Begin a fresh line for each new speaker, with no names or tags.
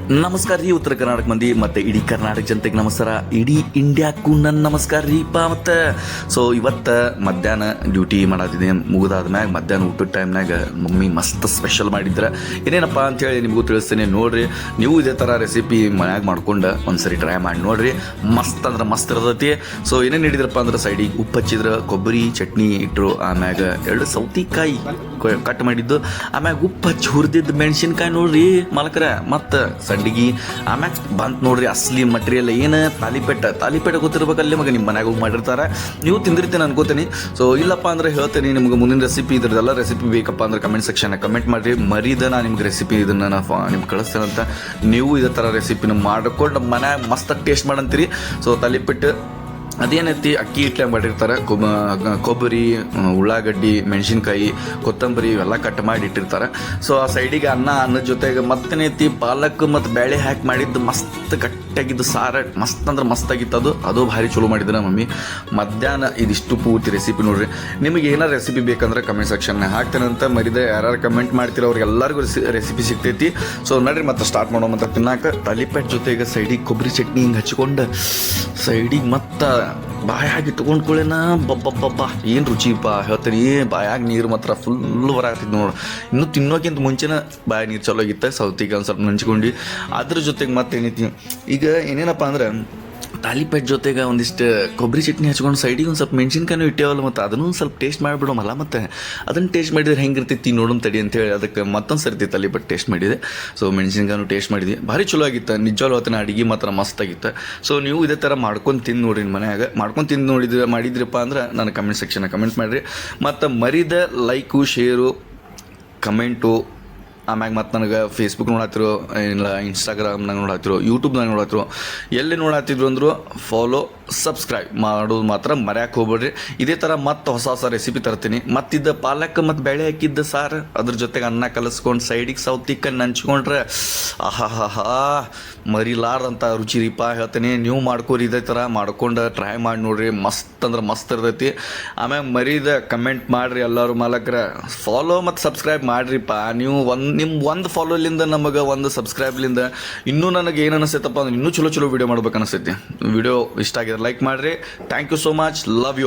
ನಮಸ್ಕಾರ ರೀ ಉತ್ತರ ಕರ್ನಾಟಕ ಮಂದಿ ಮತ್ತು ಇಡೀ ಕರ್ನಾಟಕ ಜನತೆಗೆ ನಮಸ್ಕಾರ. ಇಡೀ ಇಂಡಿಯಾಕ್ಕೂ ನನ್ನ ನಮಸ್ಕಾರ ರೀಪ್ಪ. ಮತ್ತು ಸೊ ಇವತ್ತು ಮಧ್ಯಾಹ್ನ ಡ್ಯೂಟಿ ಮಾಡತ್ತಿದ್ದೀನಿ. ಮುಗಿದಾದ ಮ್ಯಾಗ ಮಧ್ಯಾಹ್ನ ಊಟದ ಟೈಮ್ನಾಗ ಮಮ್ಮಿ ಮಸ್ತ್ ಸ್ಪೆಷಲ್ ಮಾಡಿದ್ರೆ ಏನೇನಪ್ಪ ಅಂತೇಳಿ ನಿಮಗೂ ತಿಳಿಸ್ತೇನೆ. ನೋಡಿರಿ, ನೀವು ಇದೇ ಥರ ರೆಸಿಪಿ ಮನ್ಯಾಗ ಮಾಡ್ಕೊಂಡು ಒಂದ್ಸರಿ ಟ್ರೈ ಮಾಡಿ ನೋಡಿರಿ. ಮಸ್ತ್ ಅಂದ್ರೆ ಮಸ್ತ್ ಇರ್ತೈತಿ. ಸೊ ಏನೇನು ಹಿಡಿದ್ರಪ್ಪ ಅಂದ್ರೆ ಸೈಡಿಗೆ ಉಪ್ಪು ಹಚ್ಚಿದ್ರೆ, ಕೊಬ್ಬರಿ ಚಟ್ನಿ ಇಟ್ಟರು, ಆಮ್ಯಾಗ 2 ಸೌತಿಕಾಯಿ ಕಟ್ ಮಾಡಿದ್ದು, ಆಮ್ಯಾಗ ಉಪ್ಪು ಹಚ್ಚಿ ಹುರಿದಿದ್ದು ಮೆಣಸಿನ್ಕಾಯಿ ನೋಡ್ರಿ ಮಲಕರ, ಮತ್ತು ಸಂಡಿಗೆ, ಆಮ್ಯಾಗ ಬಂತು ನೋಡ್ರಿ ಅಸ್ಲಿ ಮಟೀರಿಯಲ್ ಏನು ತಾಲಿಪೇಟ ಗೊತ್ತಿರ್ಬೇಕಲ್ಲಿ ಮಗ. ನಿಮ್ಮ ಮನ್ಯಾಗ ಹೋಗಿ ಮಾಡಿರ್ತಾರೆ, ನೀವು ತಿಂದಿರ್ತೀನಿ ಅನ್ಕೋತೀನಿ. ಸೊ ಇಲ್ಲಪ್ಪ ಅಂದ್ರೆ ಹೇಳ್ತೀನಿ ನಿಮ್ಗೆ ಮುಂದಿನ ರೆಸಿಪಿ ಇದ್ರದ್ದೆಲ್ಲ ರೆಸಿಪಿ ಬೇಕಪ್ಪ ಅಂದ್ರೆ ಕಮೆಂಟ್ ಸೆಕ್ಷನ್ ಕಮೆಂಟ್ ಮಾಡಿರಿ. ಮರಿದ ನಾನು ನಿಮ್ಗೆ ರೆಸಿಪಿ ಇದನ್ನು ನಿಮ್ಗೆ ಕಳಿಸ್ತೇನಂತ. ನೀವು ಇದೇ ಥರ ರೆಸಿಪಿನ ಮಾಡ್ಕೊಂಡು ಮನ್ಯಾಗ ಮಸ್ತ್ ಟೇಸ್ಟ್ ಮಾಡಂತೀರಿ. ಸೊ ತಾಲಿಪೇಟು ಅದೇನೈತಿ, ಅಕ್ಕಿ ಹಿಟ್ಲೆ ಮಾಡಿರ್ತಾರೆ. ಕೊಬ್ಬರಿ, ಉಳ್ಳಾಗಡ್ಡಿ, ಮೆಣಸಿನ್ಕಾಯಿ, ಕೊತ್ತಂಬರಿ ಇವೆಲ್ಲ ಕಟ್ ಮಾಡಿ ಇಟ್ಟಿರ್ತಾರೆ. ಸೊ ಆ ಸೈಡಿಗೆ ಅನ್ನದ ಜೊತೆಗೆ ಮತ್ತೇನೈತಿ ಪಾಲಕ್ ಮತ್ತು ಬೇಳೆ ಹಾಕಿ ಮಾಡಿದ್ದು ಮಸ್ತ್ ಗಟ್ಟಿಯಾಗಿದ್ದು ಸಾರು, ಮಸ್ತ್ ಅಂದ್ರೆ ಮಸ್ತ್ ಆಗಿತ್ತು. ಅದು ಭಾರಿ ಚಲೋ ಮಾಡಿದ್ರೆ ಮಮ್ಮಿ. ಮಧ್ಯಾಹ್ನ ಇದಿಷ್ಟು ಪೂರ್ತಿ ರೆಸಿಪಿ ನೋಡ್ರಿ. ನಿಮಗೆ ಏನಾರು ರೆಸಿಪಿ ಬೇಕಂದ್ರೆ ಕಮೆಂಟ್ ಸೆಕ್ಷನ್ನ ಹಾಕ್ತೇನಂತ. ಮರಿದೆ ಯಾರ್ಯಾರು ಕಮೆಂಟ್ ಮಾಡ್ತೀರೋ ಅವ್ರಿಗೆಲ್ಲರಿಗೂ ರೆಸಿಪಿ ಸಿಗ್ತೈತಿ. ಸೊ ನೋಡ್ರಿ, ಮತ್ತೆ ಸ್ಟಾರ್ಟ್ ಮಾಡೋ ಮತ್ತು ತಿನ್ನಾಕ ತಾಲಿಪೇಟ್ ಜೊತೆಗೆ ಸೈಡಿಗೆ ಕೊಬ್ಬರಿ ಚಟ್ನಿ ಹಿಂಗೆ ಹಚ್ಕೊಂಡು ಸೈಡಿಗೆ ಮತ್ತು ಬಾಯಾಗಿ ತೊಗೊಂಡ್ಕೊಳ್ಳೇನ ಬಬ್ಬ ಏನು ರುಚಿಪ್ಪ ಹೇಳ್ತೀನಿ. ಬಾಯಾಗ ನೀರು ಮಾತ್ರ ಫುಲ್ ಬರಾಕತ್ತಿದ್ದು ನೋಡು. ಇನ್ನೂ ತಿನ್ನೋಕ್ಕಿಂತ ಮುಂಚೆನೇ ಬಾಯಾಗ ನೀರು ಚಲೋ ಆಗಿತ್ತು. ಸೌತಿಗೆ ಒಂದು ಸ್ವಲ್ಪ ನೆಂಚ್ಕೊಂಡು ಅದ್ರ ಜೊತೆಗೆ ಮತ್ತೇನೈತಿ ಈಗ ಏನೇನಪ್ಪ ಅಂದ್ರೆ ತಾಲಿಪೇಟ್ ಜೊತೆಗೆ ಒಂದಿಷ್ಟು ಕೊಬ್ಬರಿ ಚಟ್ನಿ ಹಚ್ಕೊಂಡು ಸೈಡಿಗೆ ಒಂದು ಸ್ವಲ್ಪ ಮೆಣಸಿನ್ಕಾಯಿನೂ ಇಟ್ಟೇವಲ್ಲ, ಮತ್ತು ಅದನ್ನು ಒಂದು ಸ್ವಲ್ಪ ಟೇಸ್ಟ್ ಮಾಡಿಬಿಡೋಮಲ್ಲ. ಮತ್ತು ಅದನ್ನು ಟೇಸ್ಟ್ ಮಾಡಿದ್ರೆ ಹೆಂಗಿರ್ತೈತಿ ನೋಡೋಣ ತಡಿ ಅಂತೇಳಿ ಅದಕ್ಕೆ ಮತ್ತೊಂದು ಸರ್ತಿ ತಾಲಿಪೇಟ್ ಟೇಸ್ಟ್ ಮಾಡಿದೆ. ಸೊ ಮೆಣಸಿನ್ಕಾಯಿನೂ ಟೇಸ್ಟ್ ಮಾಡಿದ್ವಿ, ಭಾರಿ ಚಲೋ ಆಗಿತ್ತು ನಿಜವಾಗ್ಲೂ. ಅವತ್ತಿನ ಅಡುಗೆ ಮಾತ್ರ ಮಸ್ತ್ ಆಗಿತ್ತು. ಸೊ ನೀವು ಇದೇ ಥರ ಮಾಡ್ಕೊಂಡು ತಿಂದು ನೋಡ್ರಿ ಮನ್ಯಾಗ. ಮಾಡ್ಕೊಂಡು ತಿಂದು ಮಾಡಿದ್ರಪ್ಪ ಅಂದ್ರೆ ನಾನು ಕಮೆಂಟ್ ಸೆಕ್ಷನ್ ಕಮೆಂಟ್ ಮಾಡಿರಿ. ಮತ್ತು ಮರಿದ ಲೈಕು, ಶೇರು, ಕಮೆಂಟು, ಆಮ್ಯಾಗ ಮತ್ತು ನನಗೆ ಫೇಸ್ಬುಕ್ ನೋಡತ್ತಿರೋ, ಇಲ್ಲ ಇನ್ಸ್ಟಾಗ್ರಾಮ್ನಾಗ ನೋಡತ್ತಿರೋ, ಯೂಟ್ಯೂಬ್ನಾಗ ನೋಡತ್ತಿರೋ, ಎಲ್ಲಿ ನೋಡತ್ತಿದ್ರು ಅಂದರು ಫಾಲೋ, ಸಬ್ಸ್ಕ್ರೈಬ್ ಮಾಡೋದು ಮಾತ್ರ ಮರ್ಯಾಕೆ ಹೋಗ್ಬೇಡ್ರಿ. ಇದೇ ಥರ ಮತ್ತು ಹೊಸ ರೆಸಿಪಿ ತರ್ತೀನಿ. ಮತ್ತಿದ್ದ ಪಾಲಕ್ ಮತ್ತು ಬೇಳೆ ಹಾಕಿದ್ದ ಸಾರು, ಅದ್ರ ಜೊತೆಗೆ ಅನ್ನ ಕಲಸ್ಕೊಂಡು ಸೈಡಿಗೆ ಸೌತಿಕಾಯಿ ನಂಚ್ಕೊಂಡ್ರೆ ಆಹಾ ಮರಿಲಾರ್ದಂಥ ರುಚಿ ರೀಪ ಹೇಳ್ತೀನಿ. ನೀವು ಮಾಡ್ಕೋರಿ, ಇದೇ ಥರ ಮಾಡ್ಕೊಂಡು ಟ್ರೈ ಮಾಡಿ ನೋಡ್ರಿ. ಮಸ್ತ್ ಅಂದ್ರೆ ಮಸ್ತ್ ಇರ್ತೈತಿ. ಆಮ್ಯಾಗ ಮರಿದ ಕಮೆಂಟ್ ಮಾಡಿರಿ ಎಲ್ಲರೂ. ಮಾಲಕ್ರ ಫಾಲೋ ಮತ್ತು ಸಬ್ಸ್ಕ್ರೈಬ್ ಮಾಡಿರಿಪ್ಪ. ನೀವು ಒಂದು ಫಾಲೋಲಿಂದ ನಮಗೆ ಒಂದು ಸಬ್ಸ್ಕ್ರೈಬ್ಲಿಂದ ಇನ್ನೂ ನನಗೆ ಏನು ಅನಿಸ್ತೈತಪ್ಪ ಅಂದ್ರೆ ಇನ್ನೂ ಚಲೋ ವೀಡಿಯೋ ಮಾಡ್ಬೇಕು ಅನಿಸ್ತೈತಿ. ವಿಡಿಯೋ ಇಷ್ಟ ಆಗಿದೆ ಲೈಕ್ ಮಾಡಿರಿ. Thank you so much, love you.